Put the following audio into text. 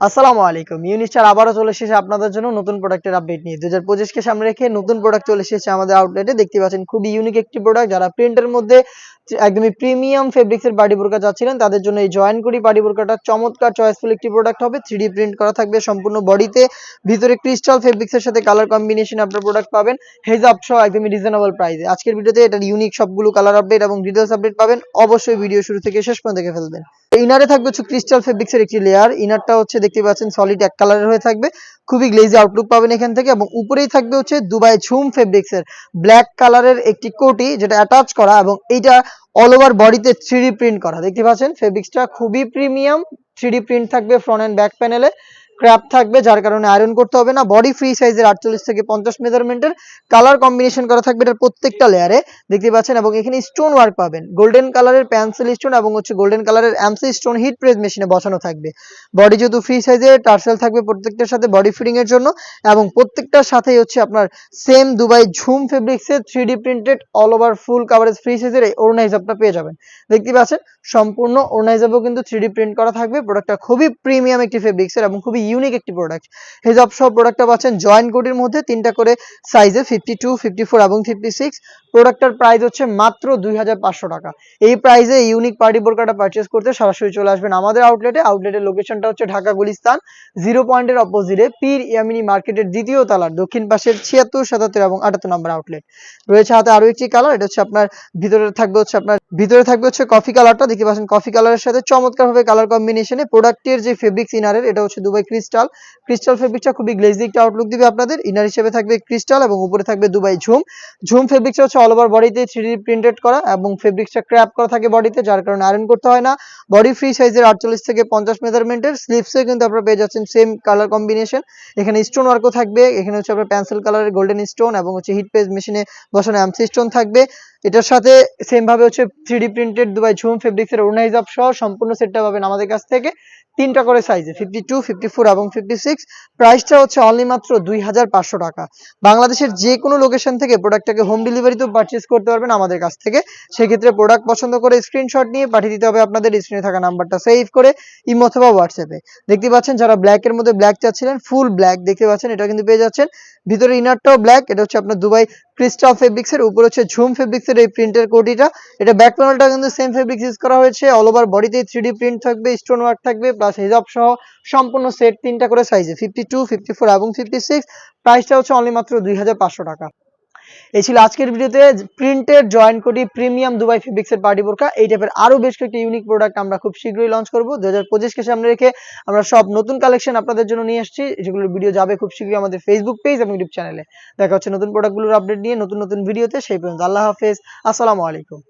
আসসালামু আলাইকুম। ইউনিস্টার আবারও চলে এসেছে আপনাদের জন্য নতুন প্রোডাক্টের আপডেট নিয়ে। 2025 কে সামনে রেখে নতুন প্রোডাক্ট চলে এসেছে আমাদের আউটলেটে। দেখতে পাচ্ছেন খুবই ইউনিক একটি প্রোডাক্ট। যারা প্রিন্টের মধ্যে একদমই প্রিমিয়াম ফেব্রিক্স এর পার্টি বোরকা চাচ্ছিলেন তাদের জন্য এই জয়েন করি পার্টি বোরকাটা চমৎকার চয়েসফুল একটি প্রোডাক্ট হবে। 3D প্রিন্ট করা থাকবে সম্পূর্ণ বডিতে। ভিতরে ক্রিস্টাল ফেব্রিক্স এর সাথে কালার কম্বিনেশন আপনার প্রোডাক্ট পাবেন। হেজাব সহ একদমই রিজনেবল প্রাইসে। আজকের ভিডিওতে এটার ইউনিক সবগুলো কালার আপডেট এবং ডিটেইলস আপডেট পাবেন। অবশ্যই ভিডিও শুরু থেকে শেষ পর্যন্ত দেখে ফেলবেন। ইনারে থাকবে হচ্ছে ক্রিস্টাল ফেব্রিক্স এর একটি লেয়ার। ইনারটা হচ্ছে দেখতে পাচ্ছেন সলিড এক কালারের হয়ে থাকবে। খুবই গ্লেজি আউটলুক পাবেন এখান থেকে এবং উপরেই থাকবে হচ্ছে দুবাই ঝুম ফেব্রিক্স এর ব্ল্যাক কালারের একটি কোটি যেটা অ্যাটাচ করা এবং এইটা অল ওভার বডিতে 3D প্রিন্ট করা। দেখতে পাচ্ছেন ফেব্রিক্সটা খুবই প্রিমিয়াম। 3D প্রিন্ট থাকবে ফ্রন্ট এন্ড ব্যাক প্যানেলে। ক্র্যাপ থাকবে যার কারণে আয়রন করতে হবে না। বডি ফ্রি সাইজের 48 থেকে 50 মেজারমেন্টের কালার কম্বিনেশন করা থাকবে এটার প্রত্যেকটা লেয়ারে। দেখতে পাচ্ছেন এবং এখানে স্টোন ওয়ার্ক পাবেন। গোল্ডেন কালারের পেন্সিল স্টোন এবং হচ্ছে গোল্ডেন কালারের এমসি স্টোন হিট প্রেস মেশিনে বসানো থাকবে। বডি যেহেতু ফ্রি সাইজের টার্সেল থাকবে প্রত্যেকটার সাথে বডি ফিটিং এর জন্য এবং প্রত্যেকটার সাথেই হচ্ছে আপনার সেম দুবাই ঝুম ফেব্রিক্সের 3D প্রিন্টেড অল ওভার ফুল কভারেজ ফ্রি সাইজের এই ওড়না হিসাবটা পেয়ে যাবেন। দেখতে পাচ্ছেন সম্পূর্ণ ওড়না হিসাবেও কিন্তু 3D প্রিন্ট করা থাকবে। প্রোডাক্টটা খুবই প্রিমিয়াম একটি ফেব্রিক্সের এবং খুবই ইউনিক একটি প্রোডাক্ট। হেজাব সব প্রোডাক্টটা পাচ্ছেন জয়েন্ট কোটির মধ্যে 3টা করে সাইজে 52, 54 এবং 56। প্রোডাক্টটার প্রাইস হচ্ছে মাত্র 2500 টাকা। এই প্রাইসে ইউনিক পার্টি বোরকাটা পারচেজ করতে সরাসরি চলে আসবেন আমাদের আউটলেটে। আউটলেটের লোকেশনটা হচ্ছে ঢাকা গুলিস্তান 0 পয়েন্টের অপোজিটে পীর ইয়ামিনী মার্কেটের দ্বিতীয় তলার দক্ষিণ পাশের 76, 77 এবং 78 নম্বর আউটলেট রয়েছে। হাতে আরো একটি কালার, এটা হচ্ছে আপনার ভিতরে থাকবে হচ্ছে কফি কালারটা। দেখতে পাচ্ছেন কফি কালারের সাথে চমৎকার ভাবে কালার কম্বিনেশনে প্রোডাক্টের যে ফেব্রিক্স ইনারের এটা হচ্ছে দুবাই ক্রিস্টাল ফেব্রিক্সটা খুবই গ্লেজি একটা আউটলুক দিবে আপনাদের। ইনার হিসেবে থাকবে ক্রিস্টাল এবং উপরে থাকবে দুবাই ঝুম ফেব্রিক্সটা হচ্ছে অল ওভার বডিতে 3D প্রিন্টেড করা এবং ফেব্রিক্সটা ক্র্যাপ করা থাকে বডিতে যার কারণে আয়রন করতে হয় না। বডি ফ্রি সাইজের 48 থেকে 50 মেজারমেন্টের স্লিভসে কিন্তু আপনারা পেয়ে যাচ্ছেন সেম কালার কম্বিনেশন। এখানে স্টোন ওয়ার্কও থাকবে। এখানে হচ্ছে আপনার পেন্সিল কালারের গোল্ডেন স্টোন এবং হচ্ছে হিট পেজ মেশিনে বসানো এমসি স্টোন থাকবে। এটার সাথে সেম ভাবে হচ্ছে 3D প্রিন্টেড দুবাই ঝুম ফেব্রিক্স এর ওড়না হিজাব সহ সম্পূর্ণ সেটটা পাবেন আমাদের কাছ থেকে 3টা করে সাইজে 52, 54 এবং 56। প্রাইসটা হচ্ছে অনলি মাত্র 2500 টাকা। বাংলাদেশের যে কোনো লোকেশন থেকে প্রোডাক্টটাকে হোম ডেলিভারিতেও পারচেজ করতে পারবেন আমাদের কাছ থেকে। সেক্ষেত্রে প্রোডাক্ট পছন্দ করে স্ক্রিনশট নিয়ে পাঠিয়ে দিতে হবে আপনাদের স্ক্রিনে থাকা নাম্বারটা সেভ করে ইমো অথবা হোয়াটসঅ্যাপে। দেখতে পাচ্ছেন যারা ব্ল্যাকের মধ্যে ব্ল্যাক চাচ্ছিলেন ফুল ব্ল্যাক দেখতে পাচ্ছেন এটা কিন্তু পেয়ে যাচ্ছেন। ভিতরে ইনারটাও ব্ল্যাক। এটা হচ্ছে আপনার দুবাই ক্রিস্টাল ফেব্রিক্স এর উপরে হচ্ছে ঝুম ফেব্রিক্স এর এই প্রিন্টের কোটিটা। এটা ব্যাক প্যানেলটা কিন্তু সেম ফেব্রিক্স ইউজ করা হয়েছে। অল ওভার বডিতে 3D প্রিন্ট থাকবে, স্টোন ওয়ার্ক থাকবে প্লাস হিজাব সহ সম্পূর্ণ সেট 3টা করে সাইজে 52, 54 এবং 56। প্রাইসটা হচ্ছে অনলি মাত্র 2500 টাকা। এই ছিল আজকের ভিডিওতে প্রিন্টের জয়েন্ট কোটি প্রিমিয়াম দুবাই ফেব্রিক্স এর পার্টি বোরকা। এই টাইপের আরো বেশ কয়েকটি ইউনিক প্রোডাক্ট আমরা খুব শীঘ্রই লঞ্চ করব। 2025 কে সামনে রেখে আমরা সব নতুন কালেকশন আপনাদের জন্য নিয়ে আসছি, যেগুলোর ভিডিও যাবে খুব শীঘ্রই আমাদের ফেসবুক পেজ এবং ইউটিউব চ্যানেলে। দেখা হচ্ছে নতুন প্রোডাক্টগুলোর আপডেট নিয়ে নতুন ভিডিওতে। সেই পর্যন্ত আল্লাহ হাফেজ, আসসালামু আলাইকুম।